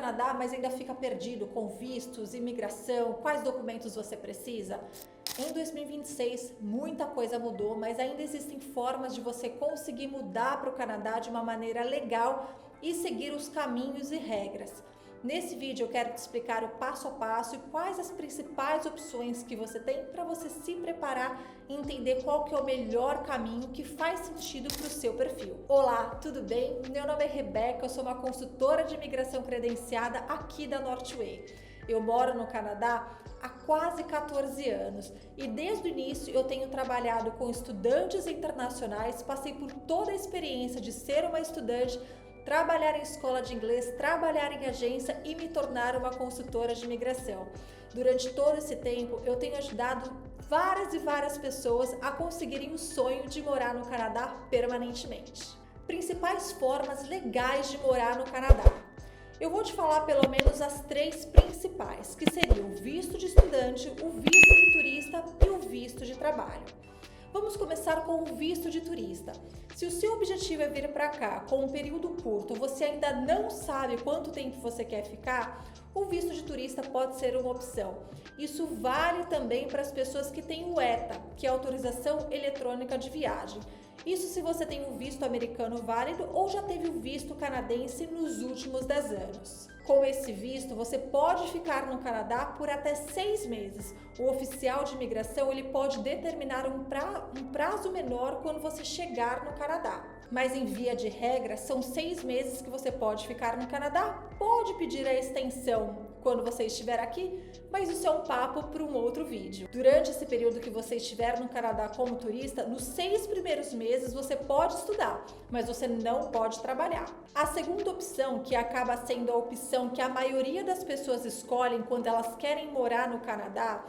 Canadá, mas ainda fica perdido com vistos, imigração, quais documentos você precisa? Em 2026, muita coisa mudou, mas ainda existem formas de você conseguir mudar para o Canadá de uma maneira legal e seguir os caminhos e regras. Nesse vídeo eu quero te explicar o passo a passo e quais as principais opções que você tem para você se preparar e entender qual que é o melhor caminho que faz sentido para o seu perfil. Olá, tudo bem? Meu nome é Rebeca, eu sou uma consultora de imigração credenciada aqui da Northway. Eu moro no Canadá há quase 14 anos e desde o início eu tenho trabalhado com estudantes internacionais, passei por toda a experiência de ser uma estudante, trabalhar em escola de inglês, trabalhar em agência e me tornar uma consultora de imigração. Durante todo esse tempo, eu tenho ajudado várias pessoas a conseguirem o sonho de morar no Canadá permanentemente. Principais formas legais de morar no Canadá. Eu vou te falar pelo menos as três principais, que seriam o visto de estudante, o visto de turista e o visto de trabalho. Vamos começar com o visto de turista. Se o seu objetivo é vir para cá com um período curto, você ainda não sabe quanto tempo você quer ficar, o visto de turista pode ser uma opção. Isso vale também para as pessoas que têm o ETA, que é a Autorização Eletrônica de Viagem. Isso se você tem um visto americano válido ou já teve o visto canadense nos últimos 10 anos. Com esse visto, você pode ficar no Canadá por até 6 meses. O oficial de imigração ele pode determinar um prazo menor quando você chegar no Canadá. Mas em via de regra, são 6 meses que você pode ficar no Canadá. Pode pedir a extensão quando você estiver aqui, mas isso é um papo para um outro vídeo. Durante esse período que você estiver no Canadá como turista, nos 6 primeiros meses você pode estudar, mas você não pode trabalhar. A segunda opção, que acaba sendo a opção que a maioria das pessoas escolhem quando elas querem morar no Canadá,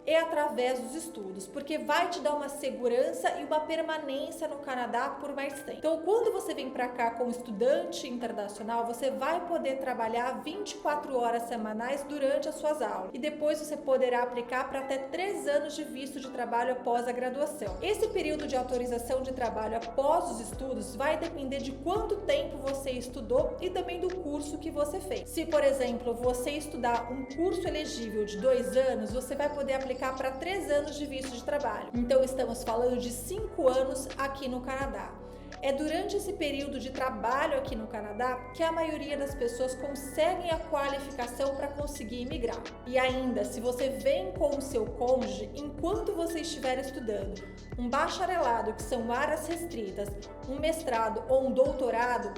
é através dos estudos, porque vai te dar uma segurança e uma permanência no Canadá por mais tempo. Então, quando você vem para cá como estudante internacional, você vai poder trabalhar 24 horas semanais durante as suas aulas e depois você poderá aplicar para até 3 anos de visto de trabalho após a graduação. Esse período de autorização de trabalho após os estudos vai depender de quanto tempo você estudou e também do curso que você fez. Se, por exemplo, você estudar um curso elegível de 2 anos, você vai poder aplicar para 3 anos de visto de trabalho. Então estamos falando de 5 anos aqui no Canadá. É durante esse período de trabalho aqui no Canadá que a maioria das pessoas conseguem a qualificação para conseguir imigrar. E ainda, se você vem com o seu cônjuge, enquanto você estiver estudando um bacharelado, que são áreas restritas, um mestrado ou um doutorado,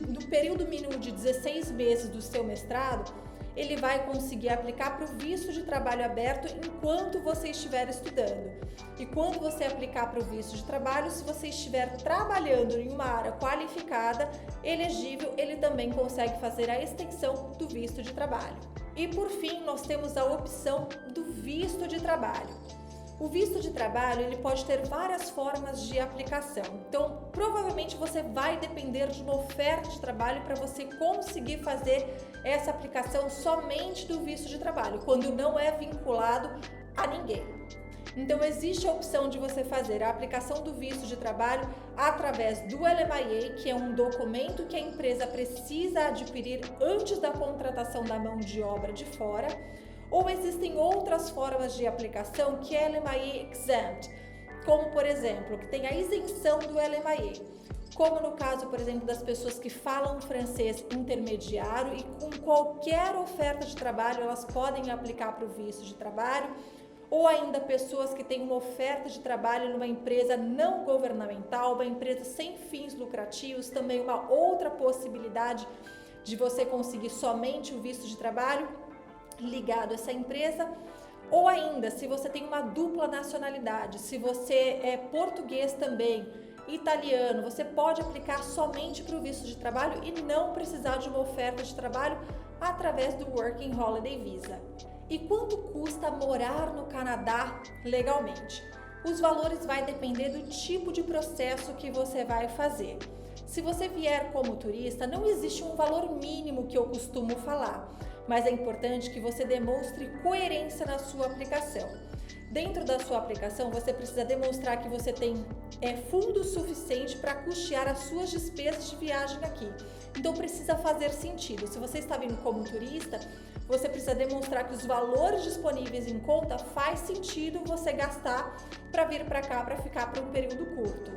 no período mínimo de 16 meses do seu mestrado, ele vai conseguir aplicar para o visto de trabalho aberto enquanto você estiver estudando. E quando você aplicar para o visto de trabalho, se você estiver trabalhando em uma área qualificada, elegível, ele também consegue fazer a extensão do visto de trabalho. E por fim, nós temos a opção do visto de trabalho. O visto de trabalho ele pode ter várias formas de aplicação, então provavelmente você vai depender de uma oferta de trabalho para você conseguir fazer essa aplicação somente do visto de trabalho, quando não é vinculado a ninguém. Então existe a opção de você fazer a aplicação do visto de trabalho através do LMIA, que é um documento que a empresa precisa adquirir antes da contratação da mão de obra de fora. Ou existem outras formas de aplicação que é LMIA Exempt, como por exemplo, que tem a isenção do LMIA, como no caso, por exemplo, das pessoas que falam francês intermediário e com qualquer oferta de trabalho elas podem aplicar para o visto de trabalho, ou ainda pessoas que têm uma oferta de trabalho numa empresa não governamental, uma empresa sem fins lucrativos, também uma outra possibilidade de você conseguir somente o visto de trabalho ligado a essa empresa, ou ainda se você tem uma dupla nacionalidade, se você é português também, italiano, você pode aplicar somente para o visto de trabalho e não precisar de uma oferta de trabalho através do Working Holiday Visa. E quanto custa morar no Canadá legalmente? Os valores vai depender do tipo de processo que você vai fazer. Se você vier como turista, não existe um valor mínimo que eu costumo falar, mas é importante que você demonstre coerência na sua aplicação. Dentro da sua aplicação, você precisa demonstrar que você tem fundo suficiente para custear as suas despesas de viagem aqui. Então precisa fazer sentido. Se você está vindo como turista, você precisa demonstrar que os valores disponíveis em conta faz sentido você gastar para vir para cá, para ficar por um período curto.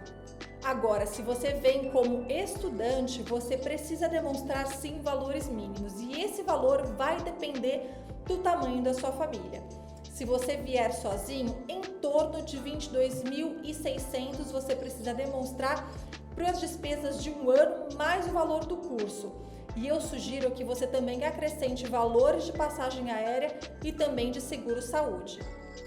Agora, se você vem como estudante, você precisa demonstrar sim valores mínimos e esse valor vai depender do tamanho da sua família. Se você vier sozinho, em torno de 22.600 você precisa demonstrar para as despesas de um ano mais o valor do curso. E eu sugiro que você também acrescente valores de passagem aérea e também de seguro-saúde.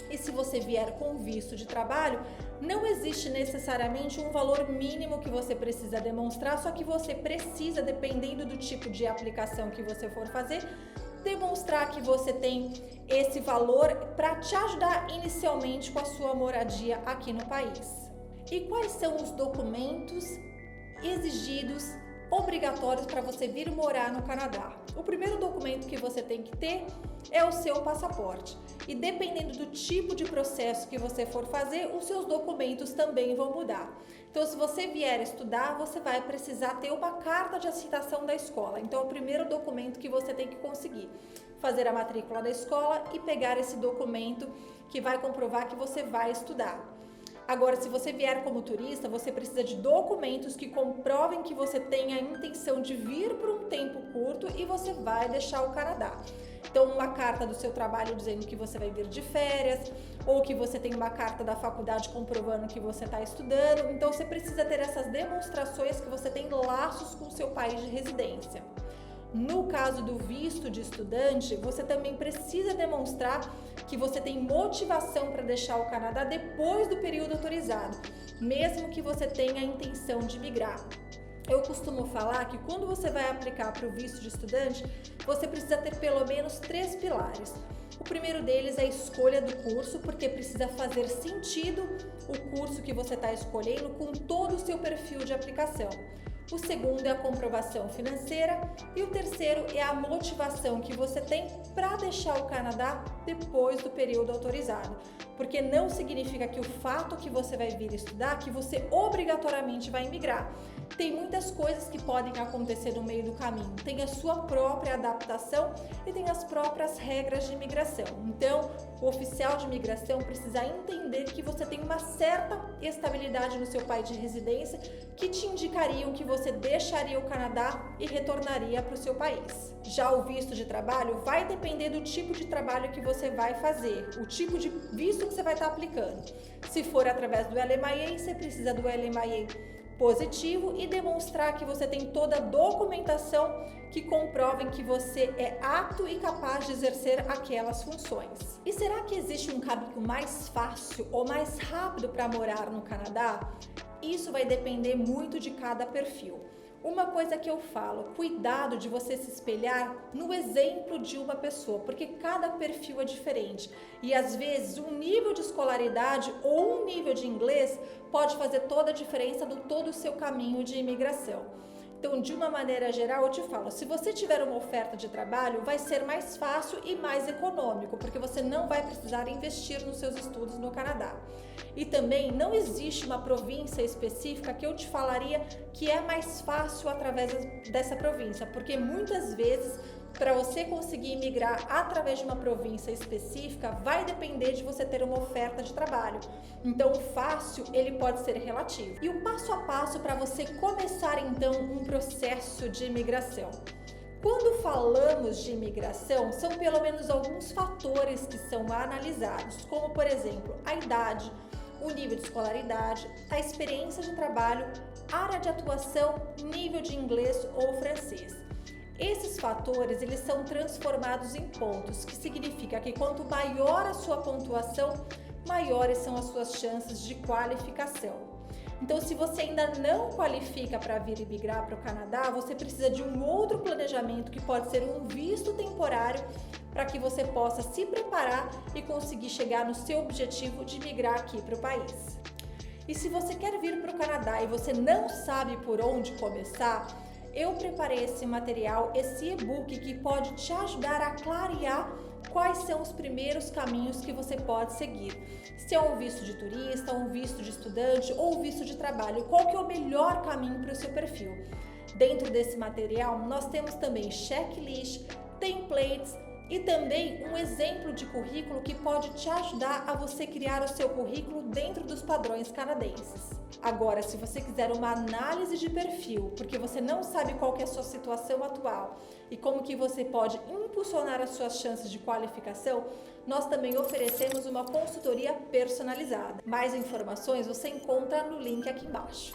E se você vier com visto de trabalho, não existe necessariamente um valor mínimo que você precisa demonstrar, só que você precisa, dependendo do tipo de aplicação que você for fazer, demonstrar que você tem esse valor para te ajudar inicialmente com a sua moradia aqui no país. E quais são os documentos exigidos, obrigatórios para você vir morar no Canadá? O primeiro documento que você tem que ter é o seu passaporte. E dependendo do tipo de processo que você for fazer, os seus documentos também vão mudar. Então, se você vier estudar, você vai precisar ter uma carta de aceitação da escola. Então, é o primeiro documento que você tem que conseguir. Fazer a matrícula da escola e pegar esse documento que vai comprovar que você vai estudar. Agora, se você vier como turista, você precisa de documentos que comprovem que você tem a intenção de vir por um tempo curto e você vai deixar o Canadá. Então, uma carta do seu trabalho dizendo que você vai vir de férias, ou que você tem uma carta da faculdade comprovando que você está estudando. Então, você precisa ter essas demonstrações que você tem laços com o seu país de residência. No caso do visto de estudante, você também precisa demonstrar que você tem motivação para deixar o Canadá depois do período autorizado, mesmo que você tenha a intenção de migrar. Eu costumo falar que quando você vai aplicar para o visto de estudante, você precisa ter pelo menos 3 pilares. O primeiro deles é a escolha do curso, porque precisa fazer sentido o curso que você está escolhendo com todo o seu perfil de aplicação. O segundo é a comprovação financeira e o terceiro é a motivação que você tem para deixar o Canadá depois do período autorizado. Porque não significa que o fato que você vai vir estudar, que você obrigatoriamente vai emigrar. Tem muitas coisas que podem acontecer no meio do caminho. Tem a sua própria adaptação e tem as próprias regras de imigração. Então, o oficial de imigração precisa entender que você tem uma certa estabilidade no seu país de residência que te indicariam que você deixaria o Canadá e retornaria para o seu país. Já o visto de trabalho vai depender do tipo de trabalho que você vai fazer, o tipo de visto que você vai estar aplicando. Se for através do LMIA, você precisa do LMIA positivo e demonstrar que você tem toda a documentação que comprovem que você é apto e capaz de exercer aquelas funções. E será que existe um caminho mais fácil ou mais rápido para morar no Canadá? Isso vai depender muito de cada perfil. Uma coisa que eu falo, cuidado de você se espelhar no exemplo de uma pessoa, porque cada perfil é diferente e às vezes um nível de escolaridade ou um nível de inglês pode fazer toda a diferença no todo o seu caminho de imigração. Então, de uma maneira geral, eu te falo, se você tiver uma oferta de trabalho, vai ser mais fácil e mais econômico, porque você não vai precisar investir nos seus estudos no Canadá. E também não existe uma província específica que eu te falaria que é mais fácil através dessa província, porque muitas vezes para você conseguir imigrar através de uma província específica vai depender de você ter uma oferta de trabalho. Então o fácil ele pode ser relativo. E o passo a passo para você começar então um processo de imigração. Quando falamos de imigração, são pelo menos alguns fatores que são analisados, como por exemplo, a idade, o nível de escolaridade, a experiência de trabalho, área de atuação, nível de inglês ou francês. Esses fatores, eles são transformados em pontos, que significa que quanto maior a sua pontuação, maiores são as suas chances de qualificação. Então, se você ainda não qualifica para vir imigrar para o Canadá, você precisa de um outro planejamento que pode ser um visto temporário para que você possa se preparar e conseguir chegar no seu objetivo de migrar aqui para o país. E se você quer vir para o Canadá e você não sabe por onde começar, eu preparei esse material, esse e-book que pode te ajudar a clarear quais são os primeiros caminhos que você pode seguir. Se é um visto de turista, um visto de estudante ou um visto de trabalho, qual que é o melhor caminho para o seu perfil? Dentro desse material, nós temos também checklist, templates e também um exemplo de currículo que pode te ajudar a você criar o seu currículo dentro dos padrões canadenses. Agora, se você quiser uma análise de perfil, porque você não sabe qual que é a sua situação atual e como que você pode impulsionar as suas chances de qualificação, nós também oferecemos uma consultoria personalizada. Mais informações você encontra no link aqui embaixo.